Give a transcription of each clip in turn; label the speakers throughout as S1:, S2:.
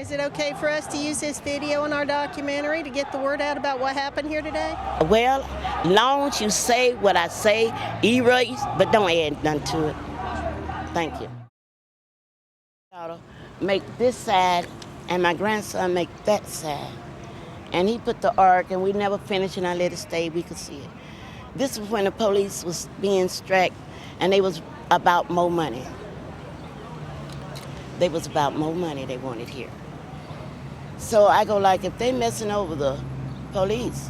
S1: Is it okay for us to use this video in our documentary to get the word out about what happened here today?
S2: Well, long as you say what I say, erase, but don't add nothing to it. Thank you. Daughter make this side, and my grandson make that side. And he put the arc, and we never finished, and I let it stay. We could see it. This was when the police was being struck, and they was about more money. They was about more money they wanted here. So I go like, if they messing over the police,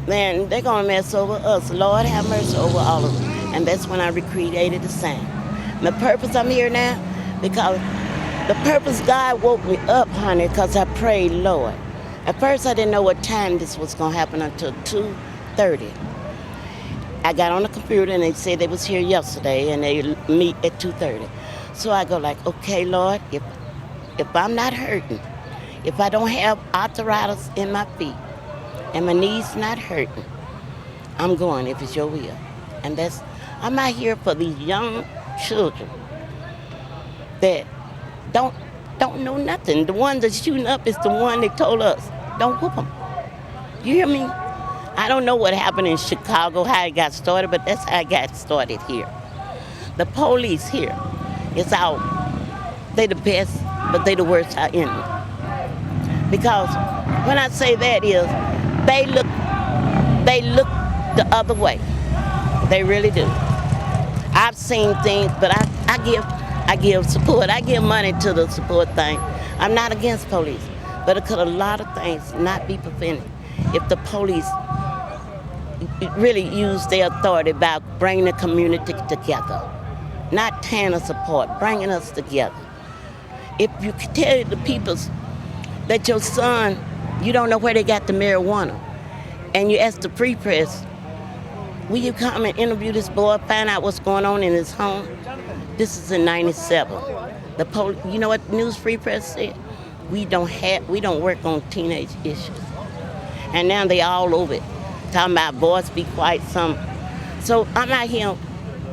S2: then they're gonna mess over us. Lord have mercy over all of them. And that's when I recreated the sign. The purpose I'm here now, because the purpose God woke me up, honey, because I prayed, Lord. At first I didn't know what time this was gonna happen until 2:30. I got on the computer and they said they was here yesterday and they meet at 2:30. So I go like, okay, Lord, if I'm not hurting, if I don't have arthritis in my feet and my knees not hurting, I'm going if it's your will. And I'm out here for these young children that don't know nothing. The one that's shooting up is the one they told us, don't whoop them. You hear me? I don't know what happened in Chicago, how it got started, but that's how it got started here. The police here is out. They the best, but they the worst our enemy. Because when I say that is, they look the other way. They really do. I've seen things, but I give support. I give money to the support thing. I'm not against police, but it could a lot of things not be prevented if the police really use their authority by bringing the community together, not tearing us apart, bringing us together. If you can tell the people that your son, you don't know where they got the marijuana, and you ask the free press, will you come and interview this boy, find out what's going on in his home? This is in '97. You know what the News Free Press said? We don't work on teenage issues. And now they all over it, talking about voice be quiet, something. So I'm out here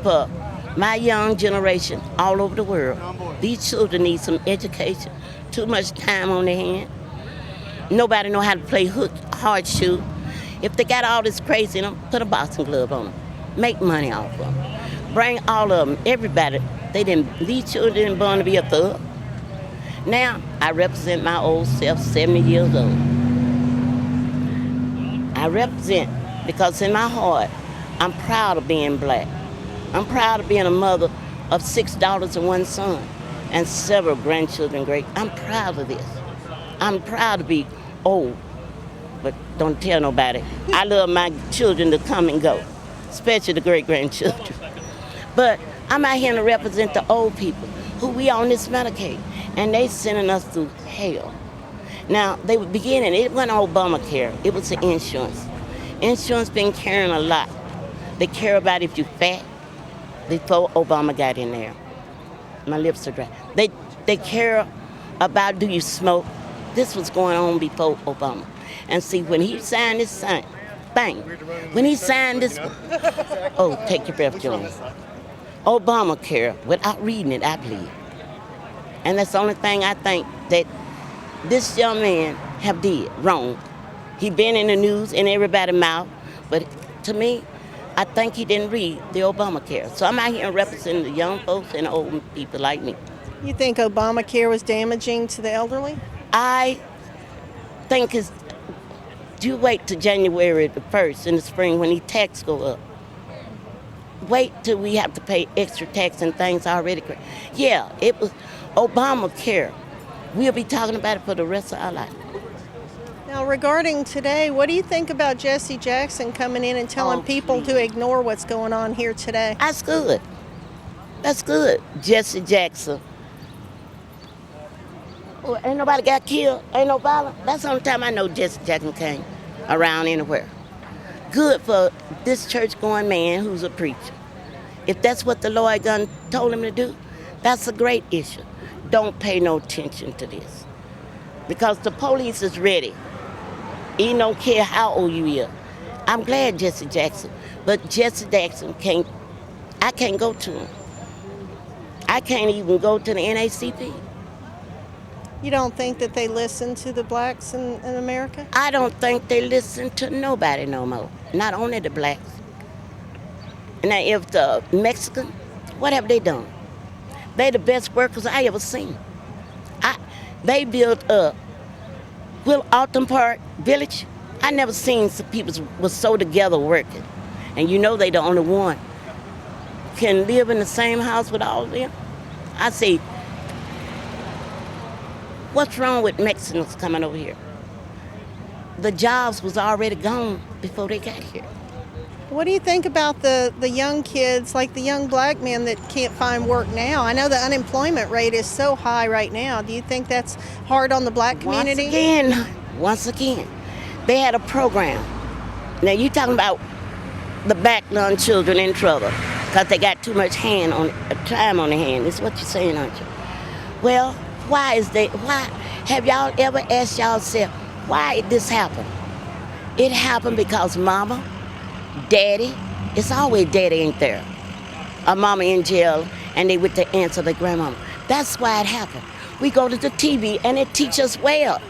S2: for my young generation all over the world. These children need some education, too much time on their hand. Nobody know how to play hard shoe. If they got all this crazy in them, put a boxing glove on them. Make money off of them. Bring all of them, everybody. These children didn't born to be a thug. Now, I represent my old self, 70 years old. I represent because in my heart, I'm proud of being black. I'm proud of being a mother of 6 daughters and 1 son and several grandchildren, I'm proud of this. I'm proud to be old, but don't tell nobody. I love my children to come and go, especially the great-grandchildren. But I'm out here to represent the old people who we on this Medicaid, and they sending us through hell. Now, they were beginning, it wasn't Obamacare, it was the insurance. Insurance been caring a lot. They care about if you're fat, before Obama got in there. My lips are dry. They care about do you smoke. This was going on before Obama. And see, when he signed this thing, when he signed this, oh, take your breath, Joann. Obamacare, without reading it, I believe. And that's the only thing I think that this young man have did wrong. He been in the news in everybody's mouth, but to me, I think he didn't read the Obamacare. So I'm out here representing the young folks and old people like me.
S1: You think Obamacare was damaging to the elderly?
S2: I think you wait till January the 1st in the spring when the tax go up. Wait till we have to pay extra tax and things already. Yeah, it was Obamacare. We'll be talking about it for the rest of our life.
S1: Now, regarding today, what do you think about Jesse Jackson coming in and telling people to ignore what's going on here today?
S2: That's good. That's good, Jesse Jackson. Well, ain't nobody got killed, ain't no violence. That's the only time I know Jesse Jackson came around anywhere. Good for this church-going man who's a preacher. If that's what the Lord told him to do, that's a great issue. Don't pay no attention to this. Because the police is ready. He don't care how old you are. I'm glad Jesse Jackson, but Jesse Jackson I can't go to him. I can't even go to the NACP.
S1: You don't think that they listen to the blacks in America?
S2: I don't think they listen to nobody no more. Not only the blacks. Now, if the Mexican, what have they done? They the best workers I ever seen. They built Will Alton Park Village. I never seen some people was so together working. And you know they the only one can live in the same house with all of them. I say, what's wrong with Mexicans coming over here? The jobs was already gone before they got here.
S1: What do you think about the young kids, like the young black men that can't find work now? I know the unemployment rate is so high right now. Do you think that's hard on the black community?
S2: Once again, they had a program. Now you talking about the background children in trouble because they got too much time on their hand. That's what you're saying, aren't you? Well, why have y'all ever asked yourself why did this happen? It happened because mama, daddy, it's always daddy ain't there. Or mama in jail and they with the aunts or the grandmama. That's why it happened. We go to the TV and it teach us well.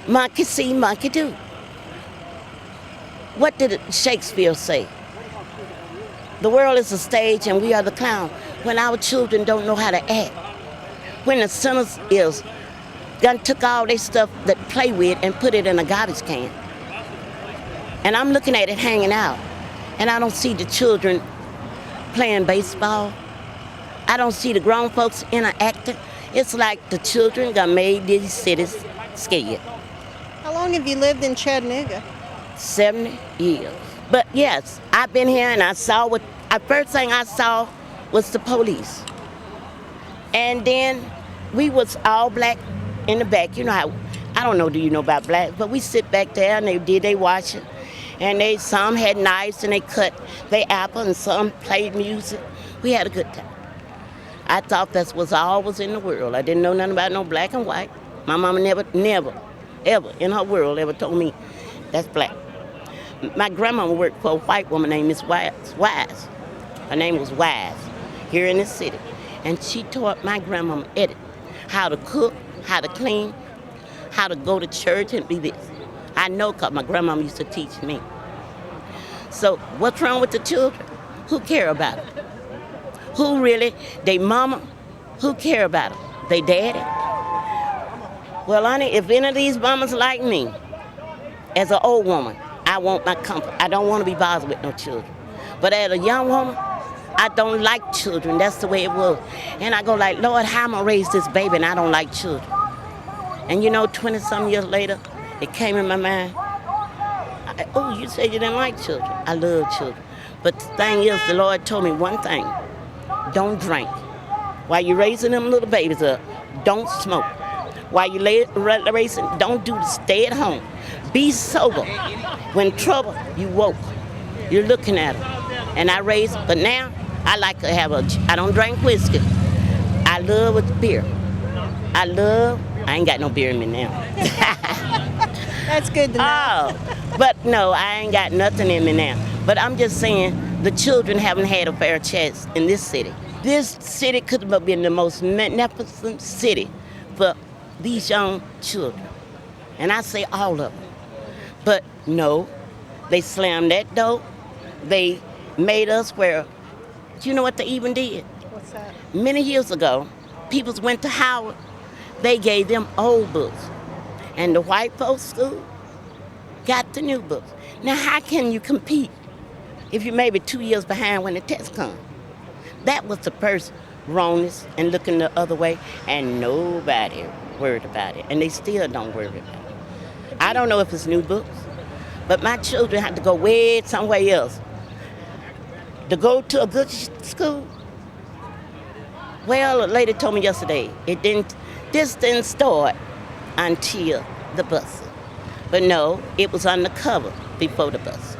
S2: Monkey see, monkey do. What did Shakespeare say? The world is a stage and we are the clown. When our children don't know how to act. When the sinners done took all their stuff that play with and put it in a garbage can. And I'm looking at it hanging out. And I don't see the children playing baseball. I don't see the grown folks interacting. It's like the children got made these cities scared.
S1: How long have you lived in Chattanooga?
S2: 70 years. But yes, I've been here and I saw first thing I saw was the police. And then we was all black in the back. You know how, I don't know, do you know about blacks? But we sit back there and they washing. And some had knives and they cut their apple and some played music. We had a good time. I thought that was all was in the world. I didn't know nothing about no black and white. My mama never, ever in her world ever told me that's black. My grandmama worked for a white woman named Miss Wise. Her name was Wise, here in this city. And she taught my grandmama Edith how to cook, how to clean, how to go to church and be this. I know because my grandmama used to teach me. So what's wrong with the children? Who care about them? Who really, they mama, who care about them? They daddy? Well, honey, if any of these mamas like me, as an old woman, I want my comfort. I don't want to be bothered with no children. But as a young woman, I don't like children. That's the way it was. And I go like, Lord, how am I raise this baby and I don't like children? And you know, 20-some years later, it came in my mind, oh, you said you didn't like children. I love children. But the thing is, the Lord told me one thing, don't drink. While you're raising them little babies up, don't smoke. While you're raising, don't do this, stay at home. Be sober. When trouble, you woke. You're looking at them. And I raised, but now, I like to have I don't drink whiskey. I love with beer. I ain't got no beer in me now.
S1: That's good to know.
S2: Oh, but no, I ain't got nothing in me now. But I'm just saying, the children haven't had a fair chance in this city. This city could have been the most magnificent city for these young children. And I say all of them. But no, they slammed that door. They made us where, you know what they even did?
S1: What's that?
S2: Many years ago, people went to Howard. They gave them old books. And the white folks school got the new books. Now, how can you compete if you're maybe 2 years behind when the test comes? That was the first wrongness and looking the other way, and nobody worried about it. And they still don't worry about it. I don't know if it's new books, but my children have to go way somewhere else to go to a good school. Well, a lady told me yesterday, this didn't start until the bus. But no, it was undercover before the bus.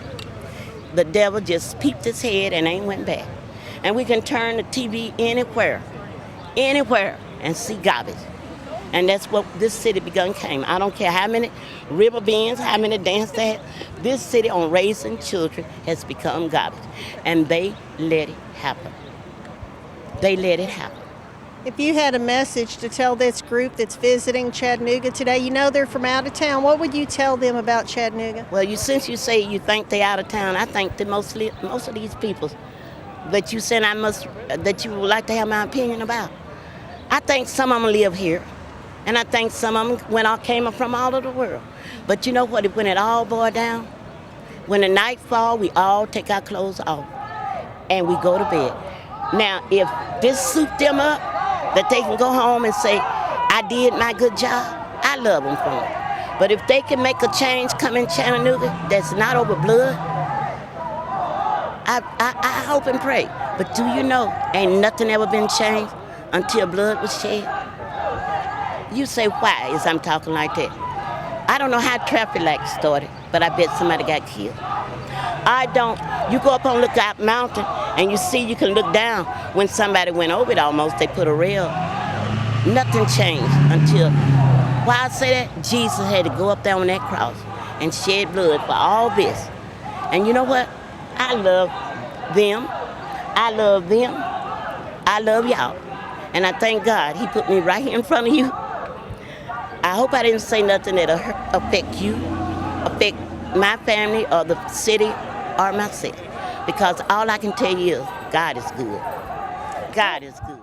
S2: The devil just peeped his head and ain't went back. And we can turn the TV anywhere, and see garbage. And that's what this city became. I don't care how many river bends, how many dance they have. This city on raising children has become garbage. And they let it happen. They let it happen.
S1: If you had a message to tell this group that's visiting Chattanooga today, you know they're from out of town, what would you tell them about Chattanooga?
S2: Well, since you say you think they out of town, I think that most of these people that you said that you would like to have my opinion about. I think some of them live here, and I think some of them came from all over the world. But you know what? When it all boiled down, when the night fall, we all take our clothes off and we go to bed. Now, if this suit them up, that they can go home and say, I did my good job, I love them for it. But if they can make a change come in Chattanooga that's not over blood, I hope and pray. But do you know, ain't nothing ever been changed until blood was shed? You say, why is I'm talking like that? I don't know how traffic lights started, but I bet somebody got killed. I don't. You go up on Lookout Mountain and you can look down. When somebody went over it almost, they put a rail. Nothing changed until, why I say that? Jesus had to go up there on that cross and shed blood for all this. And you know what? I love them. I love them. I love y'all. And I thank God he put me right here in front of you. I hope I didn't say nothing that'll affect you, affect my family or the city or myself. Because all I can tell you is God is good. God is good.